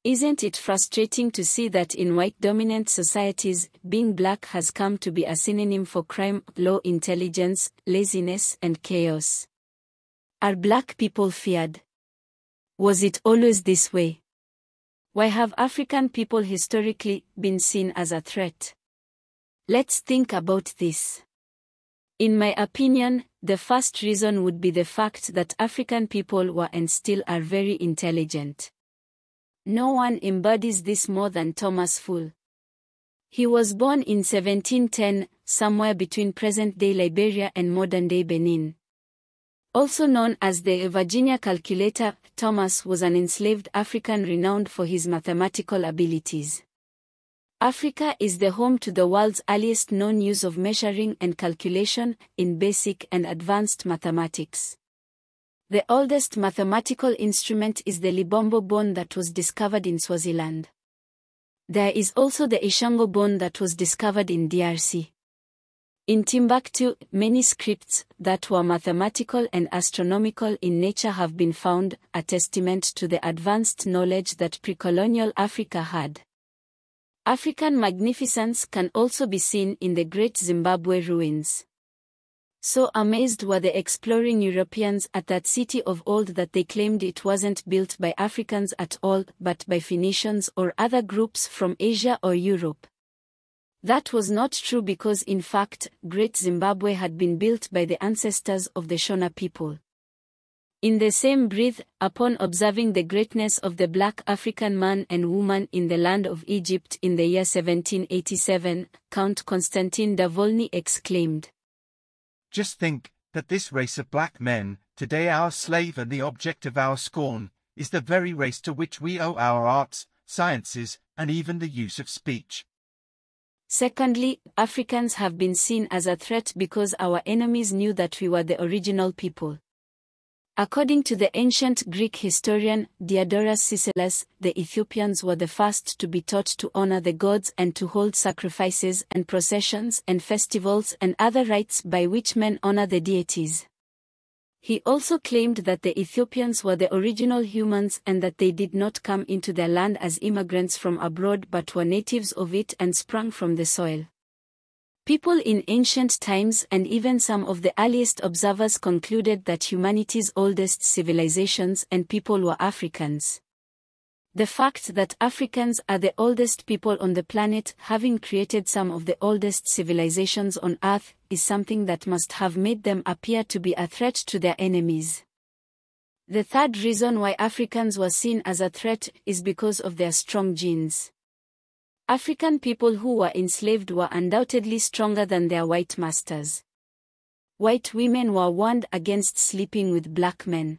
Isn't it frustrating to see that in white-dominant societies, being black has come to be a synonym for crime, low intelligence, laziness, and chaos? Are black people feared? Was it always this way? Why have African people historically been seen as a threat? Let's think about this. In my opinion, the first reason would be the fact that African people were and still are very intelligent. No one embodies this more than Thomas Full. He was born in 1710, somewhere between present-day Liberia and modern-day Benin. Also known as the Virginia Calculator, Thomas was an enslaved African renowned for his mathematical abilities. Africa is the home to the world's earliest known use of measuring and calculation in basic and advanced mathematics. The oldest mathematical instrument is the Libombo bone that was discovered in Swaziland. There is also the Ishango bone that was discovered in DRC. In Timbuktu, many scripts that were mathematical and astronomical in nature have been found, a testament to the advanced knowledge that pre-colonial Africa had. African magnificence can also be seen in the Great Zimbabwe ruins. So amazed were the exploring Europeans at that city of old that they claimed it wasn't built by Africans at all, but by Phoenicians or other groups from Asia or Europe. That was not true because in fact, Great Zimbabwe had been built by the ancestors of the Shona people. In the same breath, upon observing the greatness of the black African man and woman in the land of Egypt in the year 1787, Count Constantine da Volney exclaimed, "Just think, that this race of black men, today our slave and the object of our scorn, is the very race to which we owe our arts, sciences, and even the use of speech." Secondly, Africans have been seen as a threat because our enemies knew that we were the original people. According to the ancient Greek historian Diodorus Siculus, the Ethiopians were the first to be taught to honor the gods and to hold sacrifices and processions and festivals and other rites by which men honor the deities. He also claimed that the Ethiopians were the original humans and that they did not come into their land as immigrants from abroad but were natives of it and sprung from the soil. People in ancient times and even some of the earliest observers concluded that humanity's oldest civilizations and people were Africans. The fact that Africans are the oldest people on the planet, having created some of the oldest civilizations on Earth, is something that must have made them appear to be a threat to their enemies. The third reason why Africans were seen as a threat is because of their strong genes. African people who were enslaved were undoubtedly stronger than their white masters. White women were warned against sleeping with black men.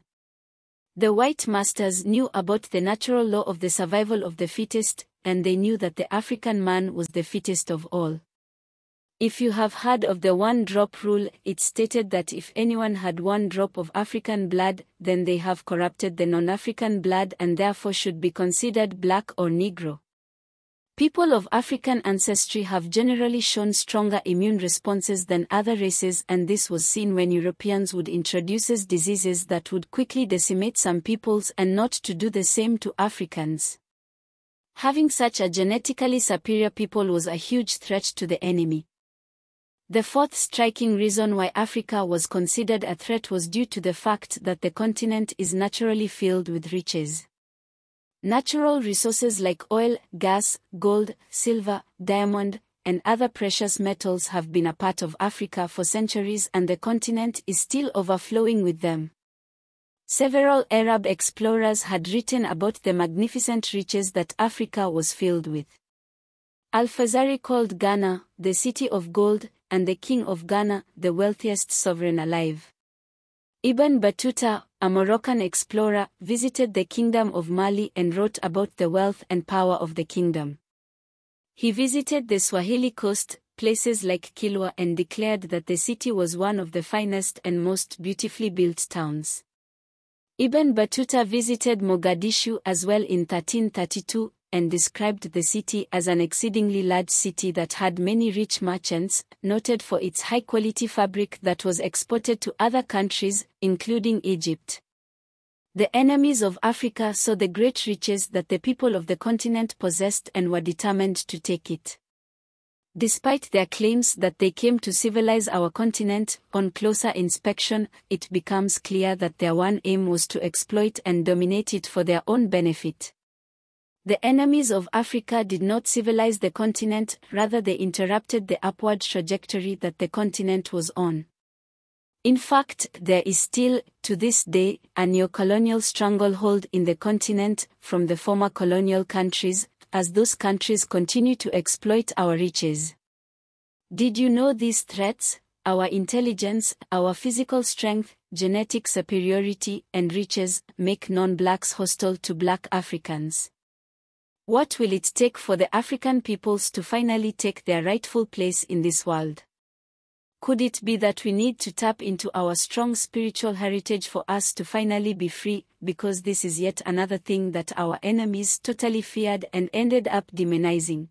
The white masters knew about the natural law of the survival of the fittest, and they knew that the African man was the fittest of all. If you have heard of the one-drop rule, it stated that if anyone had one drop of African blood, then they have corrupted the non-African blood and therefore should be considered black or Negro. People of African ancestry have generally shown stronger immune responses than other races, and this was seen when Europeans would introduce diseases that would quickly decimate some peoples and not to do the same to Africans. Having such a genetically superior people was a huge threat to the enemy. The fourth striking reason why Africa was considered a threat was due to the fact that the continent is naturally filled with riches. Natural resources like oil, gas, gold, silver, diamond, and other precious metals have been a part of Africa for centuries, and the continent is still overflowing with them. Several Arab explorers had written about the magnificent riches that Africa was filled with. Al-Fazari called Ghana the city of gold, and the king of Ghana the wealthiest sovereign alive. Ibn Battuta, a Moroccan explorer, visited the Kingdom of Mali and wrote about the wealth and power of the kingdom. He visited the Swahili coast, places like Kilwa, and declared that the city was one of the finest and most beautifully built towns. Ibn Battuta visited Mogadishu as well in 1332, and described the city as an exceedingly large city that had many rich merchants, noted for its high-quality fabric that was exported to other countries, including Egypt. The enemies of Africa saw the great riches that the people of the continent possessed and were determined to take it. Despite their claims that they came to civilize our continent, on closer inspection, it becomes clear that their one aim was to exploit and dominate it for their own benefit. The enemies of Africa did not civilize the continent, rather they interrupted the upward trajectory that the continent was on. In fact, there is still, to this day, a neo-colonial stranglehold in the continent from the former colonial countries, as those countries continue to exploit our riches. Did you know these threats, our intelligence, our physical strength, genetic superiority, and riches, make non-blacks hostile to black Africans? What will it take for the African peoples to finally take their rightful place in this world? Could it be that we need to tap into our strong spiritual heritage for us to finally be free, because this is yet another thing that our enemies totally feared and ended up demonizing?